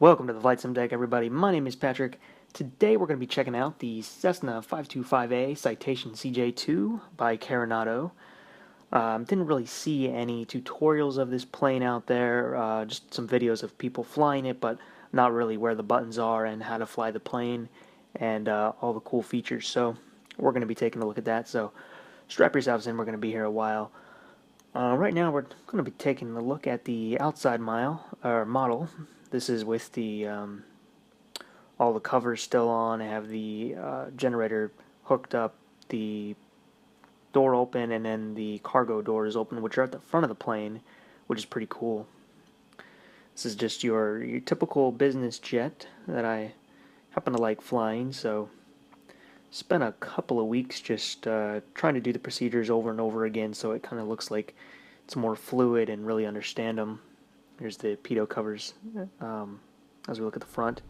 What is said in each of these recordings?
Welcome to the Flight Sim Deck, everybody. My name is Patrick. Today we're going to be checking out the Cessna 525A CITATION CJ2 by Carenado. Didn't really see any tutorials of this plane out there, just some videos of people flying it, but not really where the buttons are and how to fly the plane and all the cool features. So we're going to be taking a look at that. So strap yourselves in, we're going to be here a while. Right now we're going to be taking a look at the outside model. This is with the all the covers still on. I have the generator hooked up, the door open, and then the cargo doors open, which are at the front of the plane, which is pretty cool. This is just your typical business jet that I happen to like flying, so spent a couple of weeks just trying to do the procedures over and over again so it kind of looks like it's more fluid and really understand them. Here's the pitot covers as we look at the front.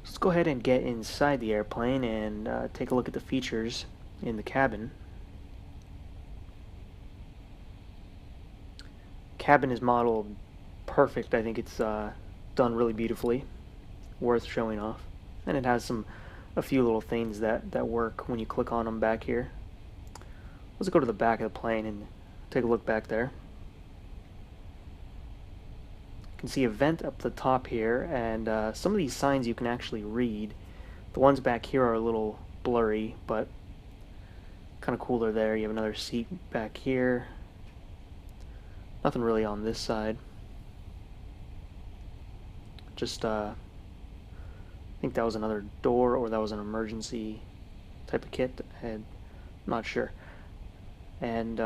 Let's go ahead and get inside the airplane and take a look at the features in the cabin. Cabin is modeled perfect. I think it's done really beautifully, worth showing off. And it has a few little things that work when you click on them back here. Let's go to the back of the plane and take a look back there. You can see a vent up the top here, and some of these signs you can actually read. The ones back here are a little blurry, but kind of cooler there. You have another seat back here. Nothing really on this side. Just I think that was another door, or that was an emergency type of kit. I'm not sure. And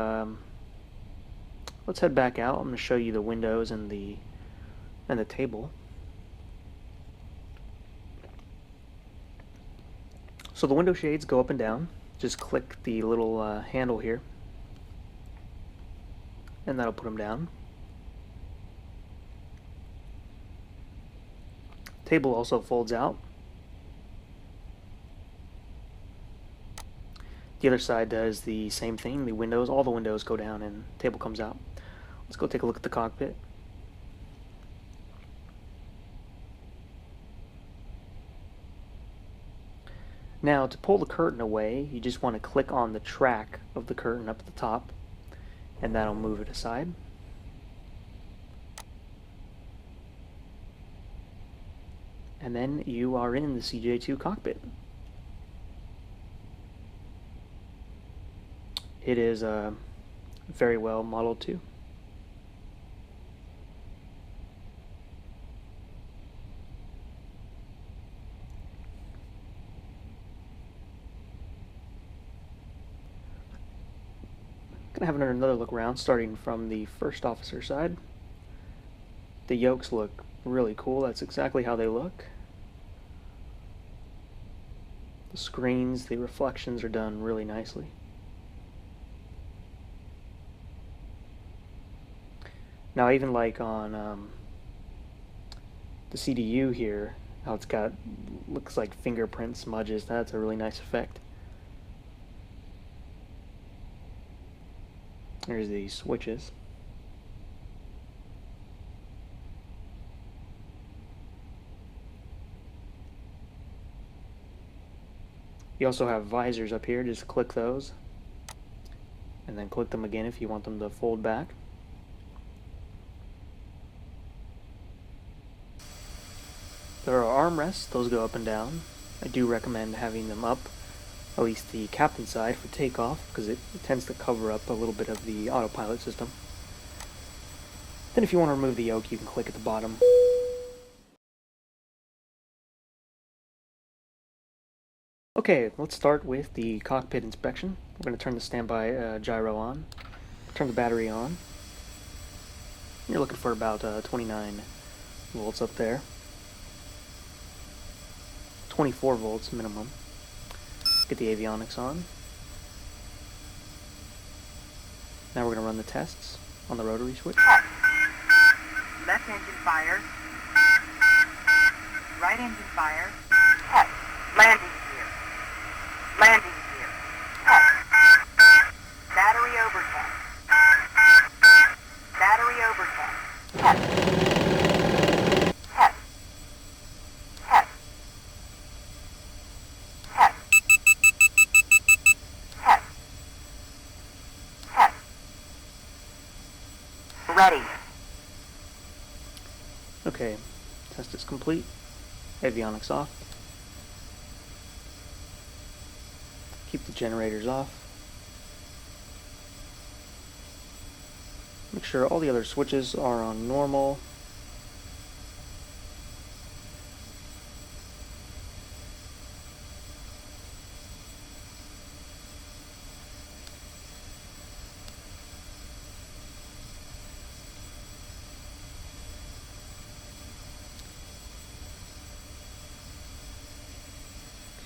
let's head back out. I'm going to show you the windows and the table. So the window shades go up and down. Just click the little handle here, and that'll put them down. Table also folds out. The other side does the same thing. All the windows go down and the table comes out. Let's go take a look at the cockpit. Now, to pull the curtain away, you just want to click on the track of the curtain up at the top, and that'll move it aside. And then you are in the CJ2 cockpit. It is very well modeled too. Gonna have another look around, starting from the first officer side. The yokes look really cool. That's exactly how they look. The screens, the reflections are done really nicely. Now, I even like on the CDU here, how it's got, looks like fingerprint smudges. That's a really nice effect. There's the switches. You also have visors up here. Just click those and then click them again if you want them to fold back. There are armrests. Those go up and down. I do recommend having them up, at least the captain side, for takeoff, because it tends to cover up a little bit of the autopilot system. Then if you want to remove the yoke, you can click at the bottom. Okay, let's start with the cockpit inspection. We're going to turn the standby gyro on, turn the battery on. You're looking for about 29 volts up there. 24 volts minimum. Get the avionics on. Now we're going to run the tests on the rotary switch. Left engine fire. Right engine fire. Landing gear. Landing gear. Battery overtest. Battery overtest. Ready. Okay, test is complete. Avionics off. Keep the generators off. Make sure all the other switches are on normal.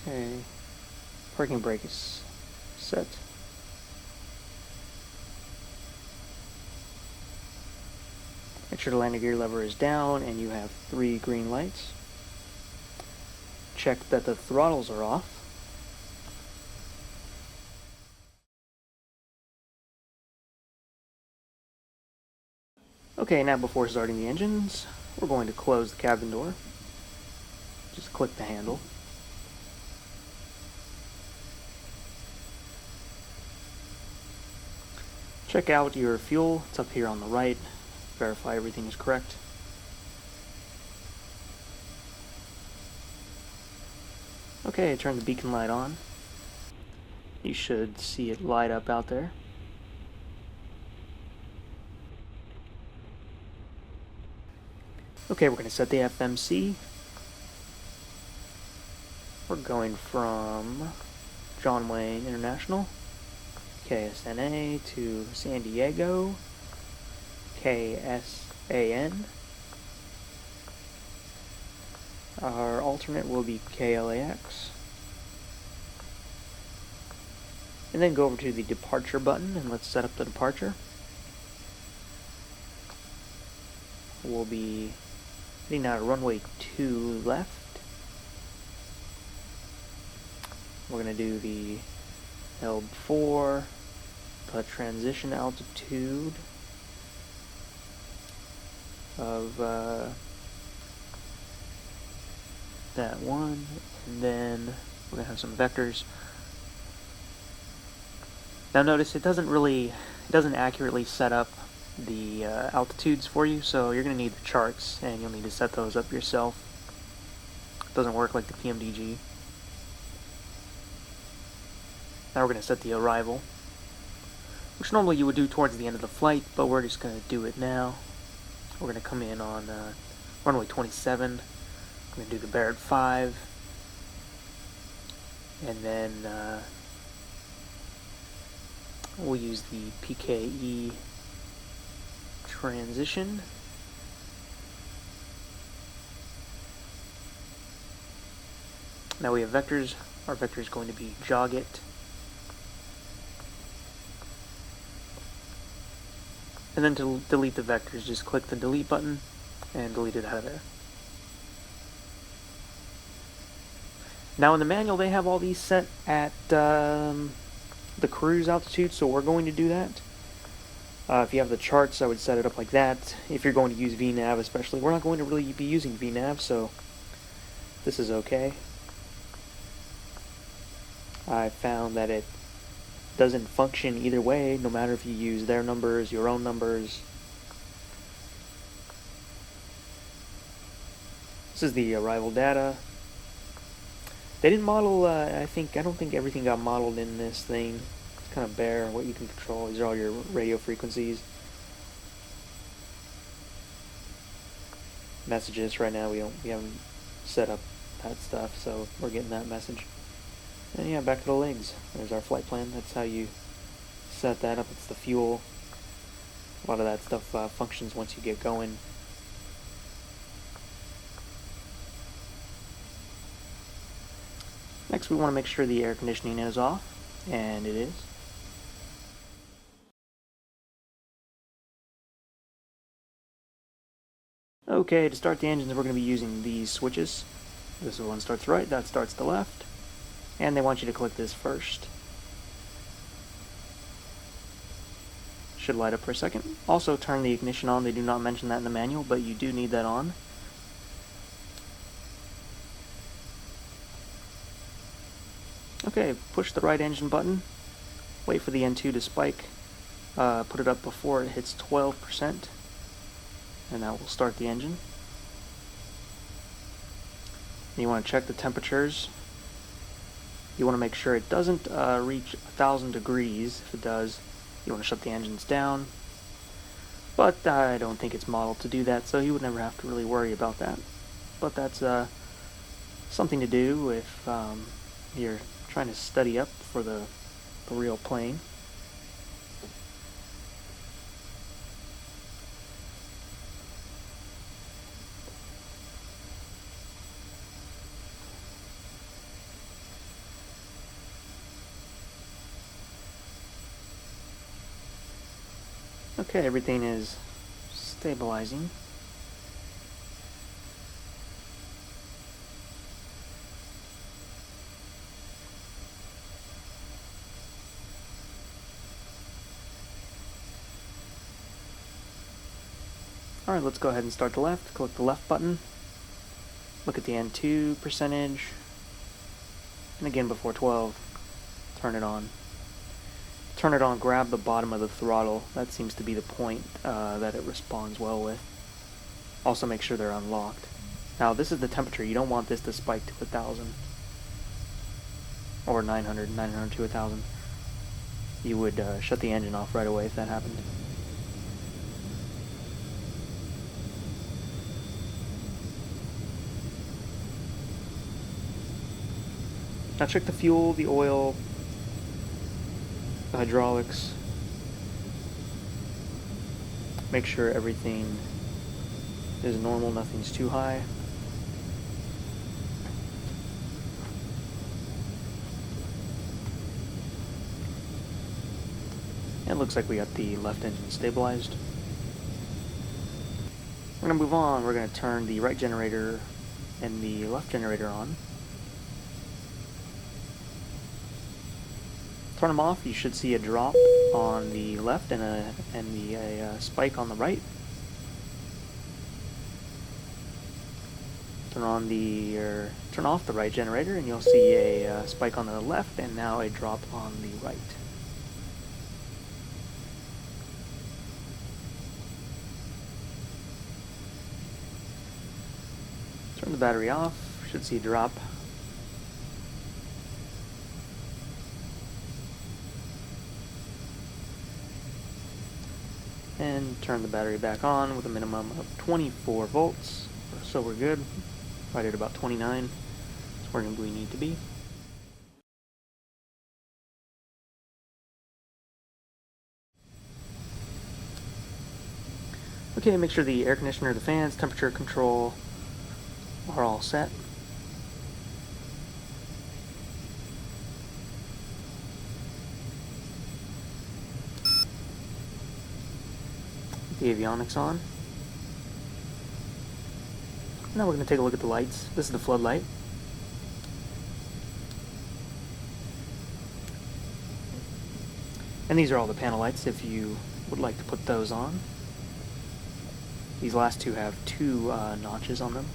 Okay, parking brake is set. Make sure the landing gear lever is down and you have 3 green lights. Check that the throttles are off. Okay, now before starting the engines, we're going to close the cabin door. Just click the handle. Check out your fuel, it's up here on the right. Verify everything is correct. Okay, turn the beacon light on. You should see it light up out there. Okay, we're going to set the FMC. We're going from John Wayne International, KSNA to San Diego, KSAN. Our alternate will be KLAX. And then go over to the departure button and let's set up the departure. We'll be heading out of runway 2 left. We're going to do the L4, put transition altitude of that one, and then we're going to have some vectors. Now notice it doesn't accurately set up the altitudes for you, so you're going to need the charts and you'll need to set those up yourself. It doesn't work like the PMDG. Now we're going to set the arrival, which normally you would do towards the end of the flight, but we're just going to do it now. We're going to come in on runway 27. We're going to do the Barrett 5, and then we'll use the PKE transition. Now we have vectors. Our vector is going to be jog it. And then to delete the vectors, just click the delete button and delete it out of there. Now in the manual they have all these set at the cruise altitude, so we're going to do that. If you have the charts, I would set it up like that. If you're going to use VNAV especially, we're not going to really be using VNAV, so this is okay. I found that it doesn't function either way, no matter if you use their numbers, your own numbers. This is the arrival data. They didn't model, I don't think everything got modeled in this thing. It's kind of bare what you can control. These are all your radio frequencies. Messages right now, we haven't set up that stuff, so we're getting that message. And yeah, back to the legs. There's our flight plan. That's how you set that up. It's the fuel. A lot of that stuff functions once you get going. Next, we want to make sure the air conditioning is off, and it is. Okay, to start the engines, we're going to be using these switches. This one starts right, that starts to left. And they want you to click this first. Should light up for a second. Also turn the ignition on. They do not mention that in the manual, but you do need that on. Okay, push the right engine button. Wait for the N2 to spike. put it up before it hits 12%, and that will start the engine. And you want to check the temperatures. You want to make sure it doesn't reach 1,000 degrees. If it does, you want to shut the engines down. But I don't think it's modeled to do that, so you would never have to really worry about that. But that's something to do if you're trying to study up for the real plane. Okay, everything is stabilizing. Alright, let's go ahead and start the left. Click the left button. Look at the N2 percentage. And again, before 12, turn it on. Turn it on, grab the bottom of the throttle. That seems to be the point that it responds well with. Also make sure they're unlocked. Now this is the temperature. You don't want this to spike to 1,000. Or 900 to 1,000. You would shut the engine off right away if that happened. Now check the fuel, the oil, the hydraulics. Make sure everything is normal, nothing's too high. And it looks like we got the left engine stabilized. We're going to move on. We're going to turn the right generator and the left generator on. Turn them off. You should see a drop on the left and a spike on the right. Turn off the right generator, and you'll see a spike on the left, and now a drop on the right. Turn the battery off. Should see a drop. And turn the battery back on with a minimum of 24 volts. So we're good. Right at about 29. That's where we need to be. Okay, make sure the air conditioner, the fans, temperature control are all set. The avionics on. Now we're going to take a look at the lights. This is the floodlight. And these are all the panel lights if you would like to put those on. These last two have two notches on them.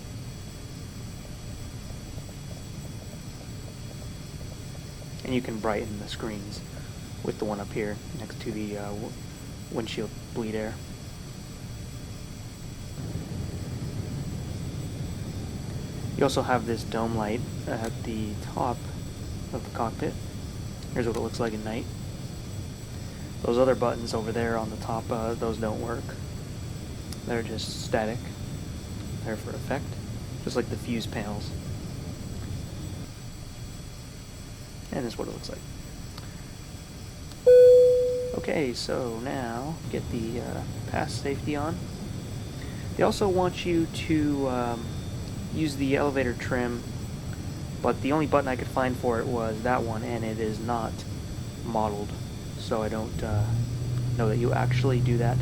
And you can brighten the screens with the one up here next to the windshield bleed air. You also have this dome light at the top of the cockpit. Here's what it looks like at night. Those other buttons over there on the top, those don't work. They're just static. They're for effect, just like the fuse panels. And this is what it looks like. Okay, so now get the pass safety on. They also want you to use the elevator trim, but the only button I could find for it was that one, and it is not modeled, so I don't know that you actually do that.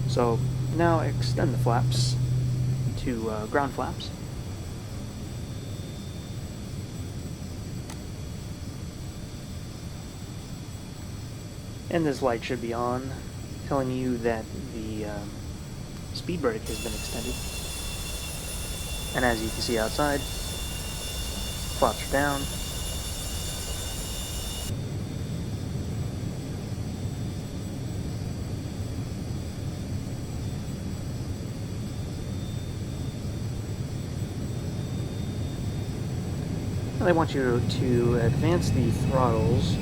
So now extend the flaps to ground flaps. And this light should be on, telling you that the speed brake has been extended. And as you can see outside, flaps are down. And they want you to advance the throttles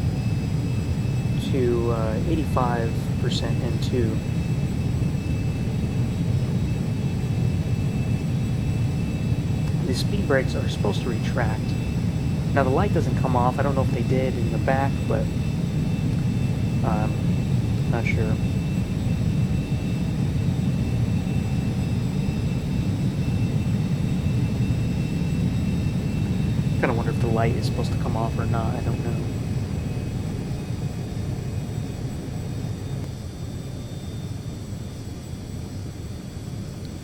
to 85% N2. The speed brakes are supposed to retract. Now the light doesn't come off. I don't know if they did in the back, but not sure. Kind of wonder if the light is supposed to come off or not. I don't know.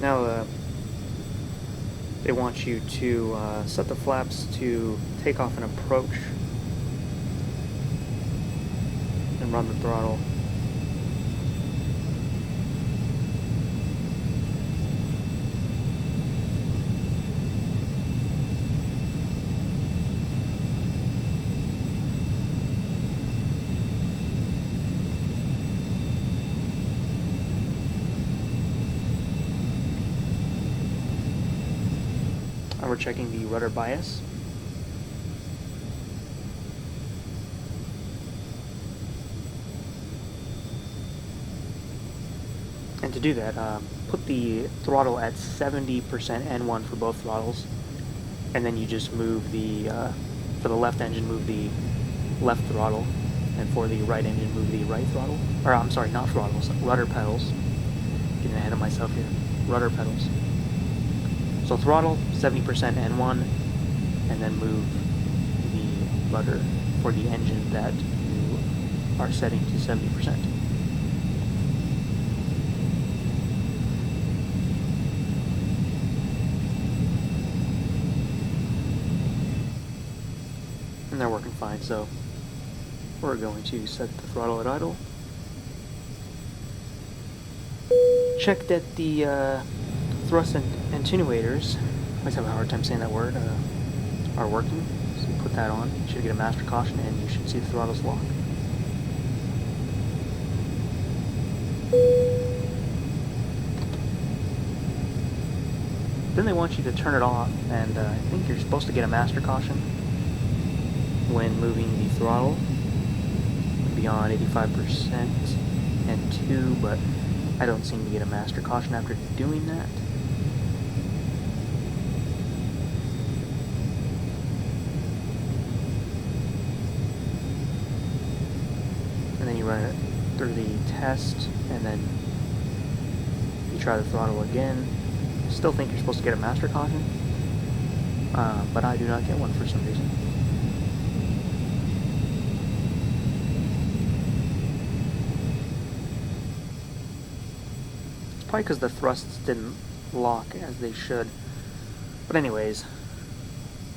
Now they want you to set the flaps to take off and approach and run the throttle. We're checking the rudder bias. And to do that, put the throttle at 70% N1 for both throttles, and then you just move the, for the left engine, move the left throttle, and for the right engine, move the right throttle. Or, I'm sorry, not throttles, rudder pedals. Getting ahead of myself here. Rudder pedals. So throttle, 70% N1, and then move the rudder for the engine that you are setting to 70%. And they're working fine, so we're going to set the throttle at idle. Check that the thrust attenuators, I always have a hard time saying that word, are working. So you put that on, you should get a master caution, and you should see the throttles lock. Then they want you to turn it off, and I think you're supposed to get a master caution when moving the throttle beyond 85% and 2, but I don't seem to get a master caution after doing that. And then you run it through the test, and then you try the throttle again. Still think you're supposed to get a master caution, but I do not get one for some reason. It's probably because the thrusts didn't lock as they should. But anyways,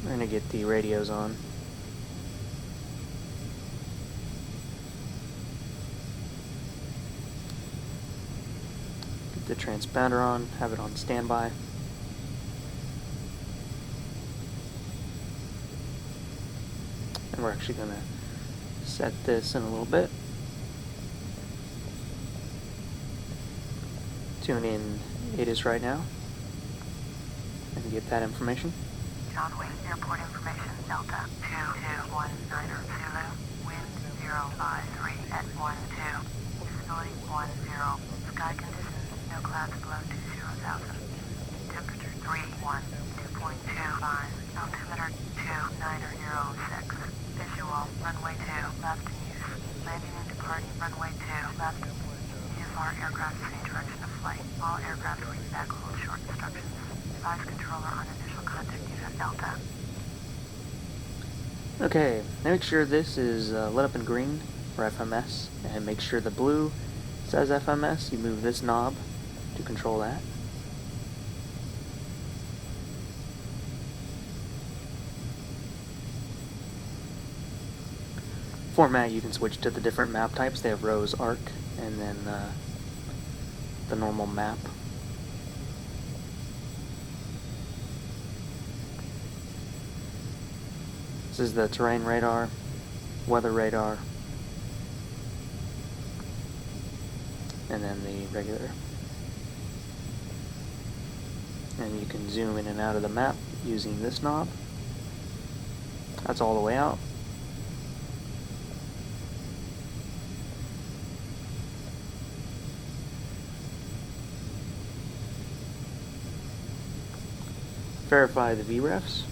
we're going to get the radios on. Get the transponder on, have it on standby. And we're actually going to set this in a little bit. Tune in ATIS right now and get that information. John Wayne Airport information, Delta 2219 Zulu, wind 053 at 12, visibility 10, sky conditions, no clouds below 20,000, temperature 31, 2.25, altimeter 2906, visual, runway 2, left in use, landing and departing, runway 2, left, EFR aircraft change direction of flight, all aircraft read back hold short instructions, device controller on initial contact unit Delta. Okay, now make sure this is lit up in green for FMS, and make sure the blue says FMS. You move this knob to control that. Format, you can switch to the different map types. They have rose, arc, and then the normal map. This is the terrain radar, weather radar, and then the regular. And you can zoom in and out of the map using this knob. That's all the way out. Verify the VREFs.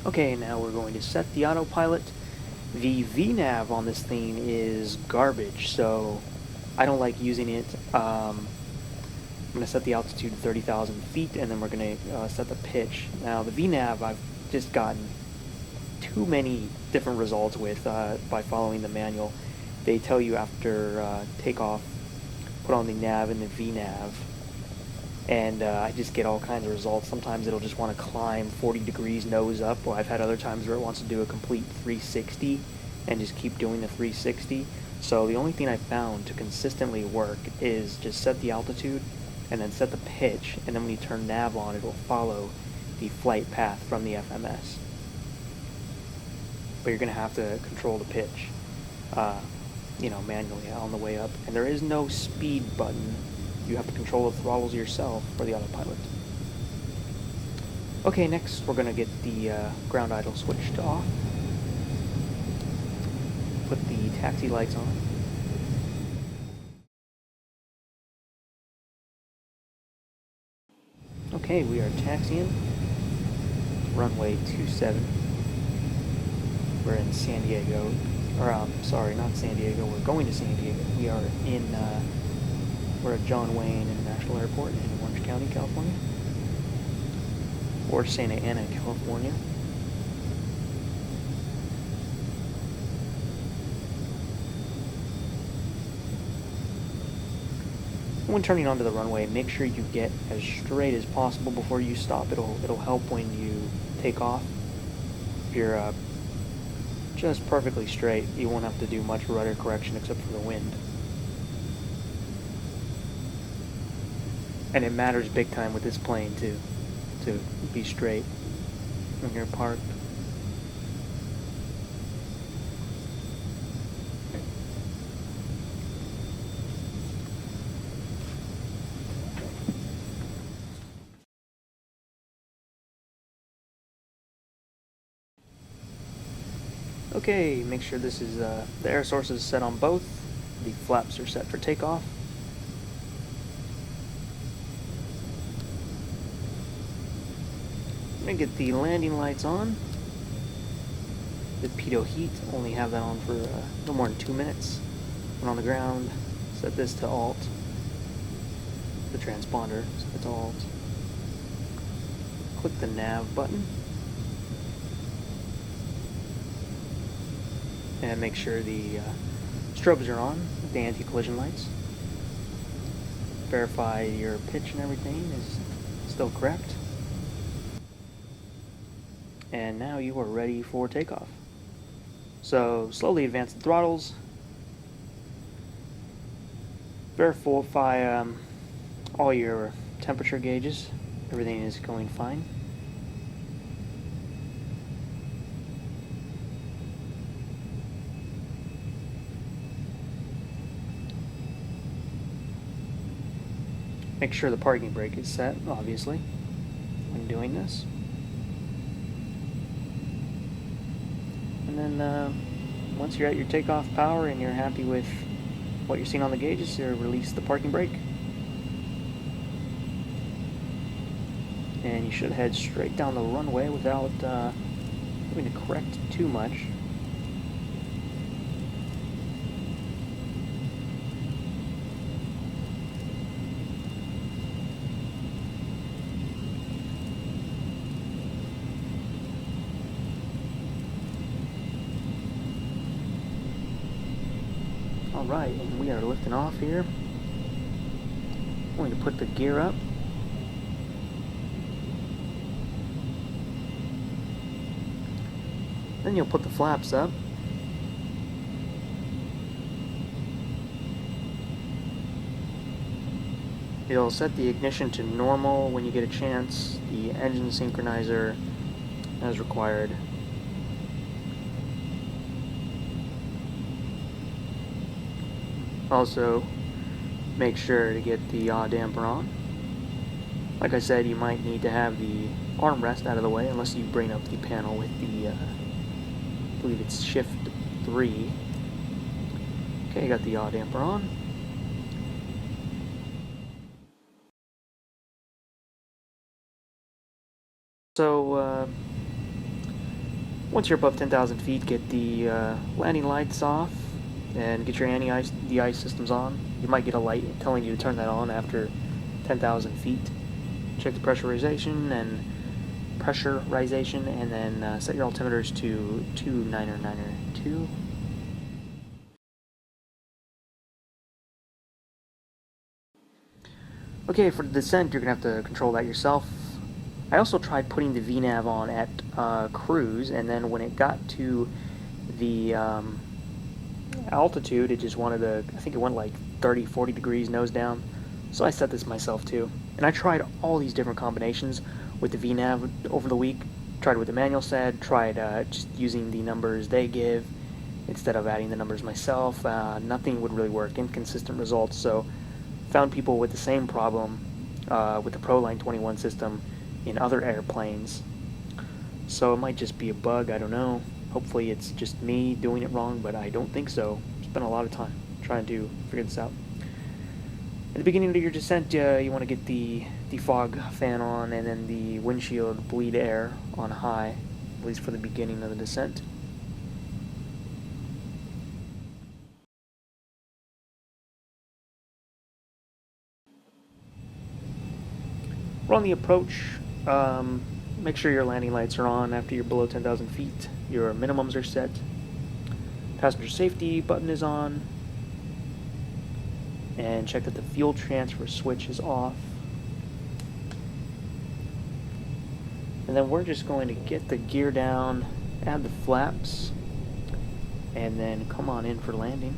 Okay, now we're going to set the autopilot. The VNav on this thing is garbage, so I don't like using it. I'm going to set the altitude to 30,000 feet, and then we're going to set the pitch. Now, the VNav I've just gotten too many different results with by following the manual. They tell you after takeoff, put on the nav and the VNav, and I just get all kinds of results. Sometimes it'll just want to climb 40 degrees nose up, or I've had other times where it wants to do a complete 360 and just keep doing the 360. So the only thing I found to consistently work is just set the altitude and then set the pitch, and then when you turn nav on, it will follow the flight path from the FMS. But you're going to have to control the pitch, manually on the way up. And there is no speed button. You have to control the throttles yourself for the autopilot. Okay, next we're going to get the ground idle switched off. Put the taxi lights on. Okay, we are taxiing. Runway 27. We're in San Diego. Sorry, not San Diego. We're going to San Diego. We are in, we're at John Wayne International Airport in Orange County, California. Or Santa Ana, California. When turning onto the runway, make sure you get as straight as possible before you stop. It'll help when you take off. If you're just perfectly straight, you won't have to do much rudder correction except for the wind. And it matters big time with this plane too, to be straight when you're parked. Okay, make sure this is the air source is set on both. The flaps are set for takeoff. I'm gonna get the landing lights on. The pitot heat, only have that on for no more than 2 minutes. When on the ground, set this to alt. The transponder, set it to alt. Click the nav button. And make sure the strobes are on, the anti-collision lights. Verify your pitch and everything is still correct. And now you are ready for takeoff. So slowly advance the throttles. Verify all your temperature gauges. Everything is going fine. Make sure the parking brake is set, obviously, when doing this. And then once you're at your takeoff power and you're happy with what you're seeing on the gauges, you release the parking brake. And you should head straight down the runway without having to correct too much. Alright, and we are lifting off here. I'm going to put the gear up. Then you'll put the flaps up. You'll set the ignition to normal when you get a chance, the engine synchronizer as required. Also, make sure to get the yaw damper on. Like I said, you might need to have the armrest out of the way unless you bring up the panel with the, I believe it's shift 3. Okay, got the yaw damper on. So, once you're above 10,000 feet, get the landing lights off and get your anti-ice de-ice systems on. You might get a light telling you to turn that on after 10,000 feet. Check the pressurization, and then set your altimeters to 29992. Okay, for the descent, you're going to have to control that yourself. I also tried putting the VNAV on at cruise, and then when it got to the altitude, it just wanted to, I think it went like 30-40 degrees nose down. So I set this myself too. And I tried all these different combinations with the VNAV over the week. Tried with the manual set, tried just using the numbers they give instead of adding the numbers myself. Nothing would really work, inconsistent results. So found people with the same problem with the ProLine 21 system in other airplanes. So it might just be a bug, I don't know. Hopefully it's just me doing it wrong, but I don't think so. Spent a lot of time trying to figure this out. At the beginning of your descent, you want to get the fog fan on and then the windshield bleed air on high, at least for the beginning of the descent. We're on the approach. Make sure your landing lights are on after you're below 10,000 feet. Your minimums are set. Passenger safety button is on. And check that the fuel transfer switch is off. And then we're just going to get the gear down, add the flaps, and then come on in for landing.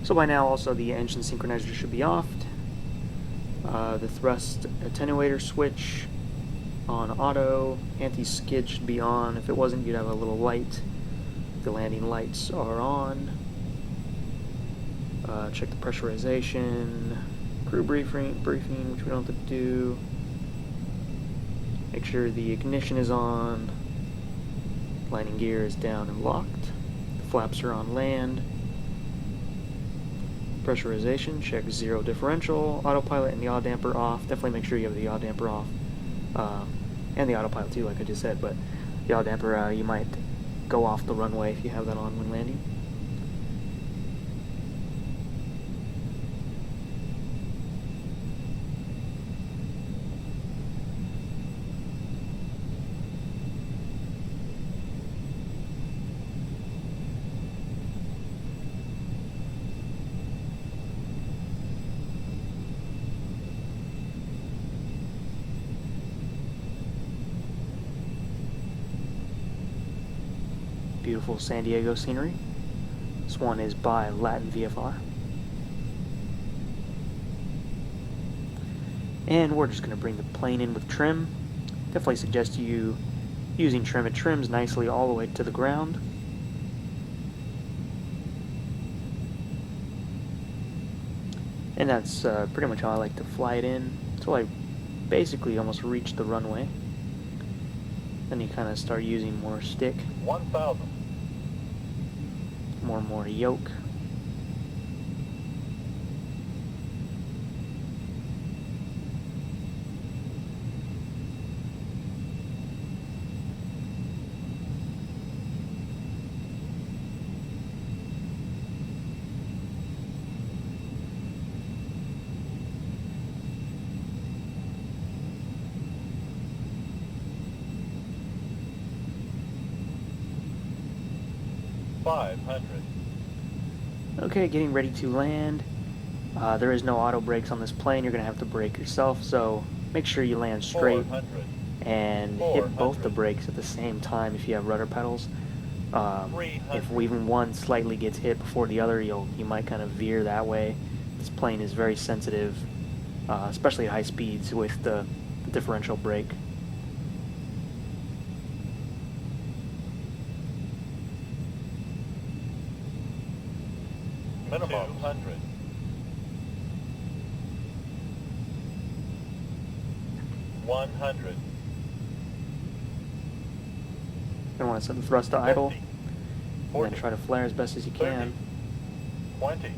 So by now also the engine synchronizer should be off. The thrust attenuator switch on auto, anti-skid should be on. If it wasn't, you'd have a little light. The landing lights are on. Check the pressurization, crew briefing, which we don't have to do. Make sure the ignition is on. Landing gear is down and locked. The flaps are on land. Pressurization, check zero differential, autopilot and the yaw damper off. Definitely make sure you have the yaw damper off. And the autopilot too, like I just said, but the yaw damper, you might go off the runway if you have that on when landing. Beautiful San Diego scenery. This one is by LatinVFR. And we're just going to bring the plane in with trim. Definitely suggest you using trim. It trims nicely all the way to the ground. And that's pretty much how I like to fly it in until I basically almost reach the runway. Then you kind of start using more stick. 1,000. More and more yoke. Okay, getting ready to land. There is no auto brakes on this plane. You're going to have to brake yourself, so make sure you land straight and hit both the brakes at the same time if you have rudder pedals. If even one slightly gets hit before the other, you might kind of veer that way. This plane is very sensitive, especially at high speeds with the differential brake. Minimum 200. 100. You want to set the thrust to idle, 50, and 40, then try to flare as best as you 30, can. 20.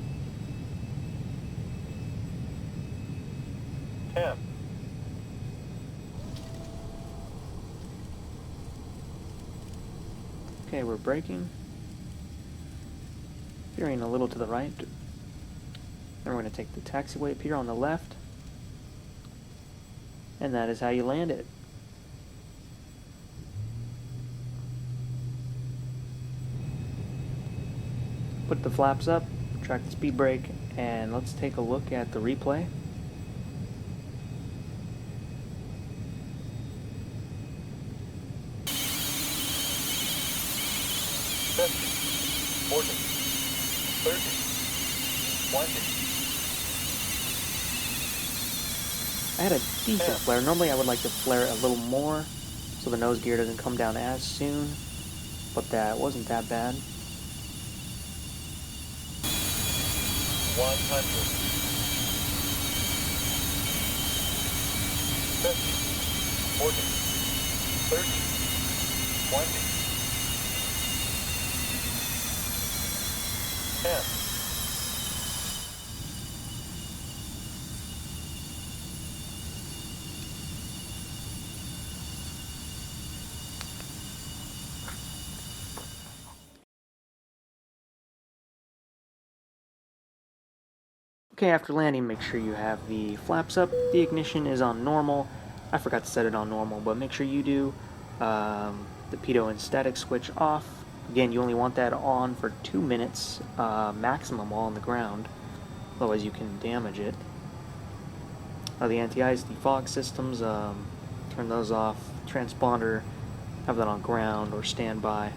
10. Okay, we're braking. Veering a little to the right. Then we're going to take the taxiway up here on the left. And that is how you land it. Put the flaps up, track the speed brake, and let's take a look at the replay. $50, $40, $30, $20. I had a decent flare. Normally I would like to flare it a little more so the nose gear doesn't come down as soon, but that wasn't that bad. 100. 50, 40, 30, 20. 10. Okay, after landing, make sure you have the flaps up. The ignition is on normal. I forgot to set it on normal, but make sure you do. The pitot and static switch off. Again, you only want that on for 2 minutes maximum while on the ground. Otherwise you can damage it. The anti-ice, the fog systems, turn those off. Transponder, have that on ground or standby.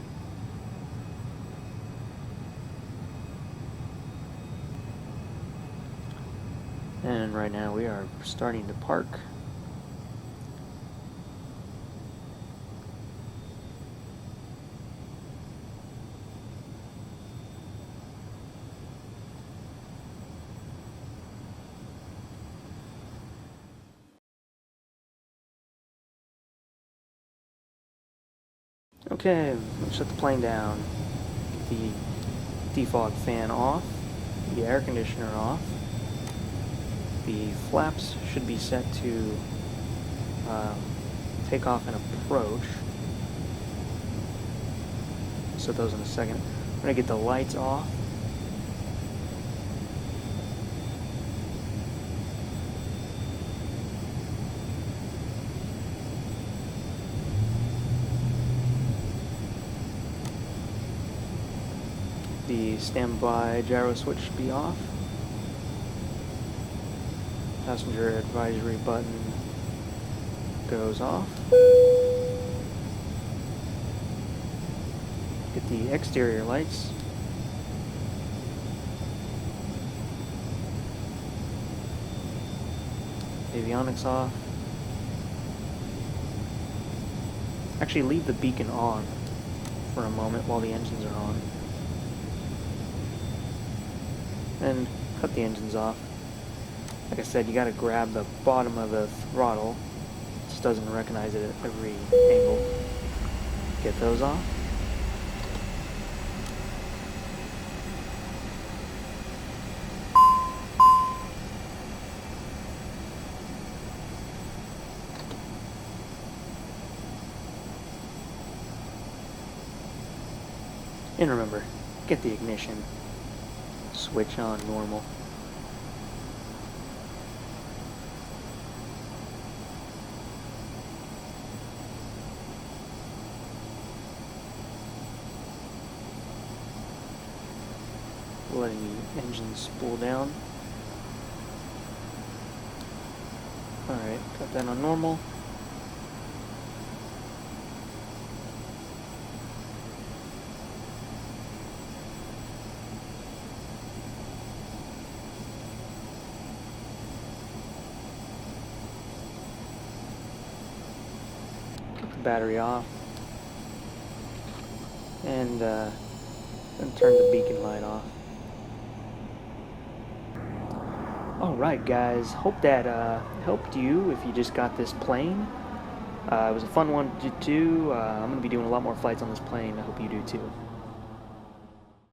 And right now we are starting to park. Okay, let's shut the plane down. Get the defog fan off, the air conditioner off. The flaps should be set to take off and approach. Set those in a second. I'm going to get the lights off. The standby gyro switch should be off. Passenger advisory button goes off. Get the exterior lights. avionics off. Actually, leave the beacon on for a moment while the engines are on. And cut the engines off. Like I said, you gotta grab the bottom of the throttle. It just doesn't recognize it at every angle. Get those off. And remember, get the ignition switch on normal. Letting the engine spool down. Alright, got that on normal. Battery off, and then turn the beacon light off. Alright guys, hope that helped you if you just got this plane. It was a fun one to do. I'm going to be doing a lot more flights on this plane. I hope you do too.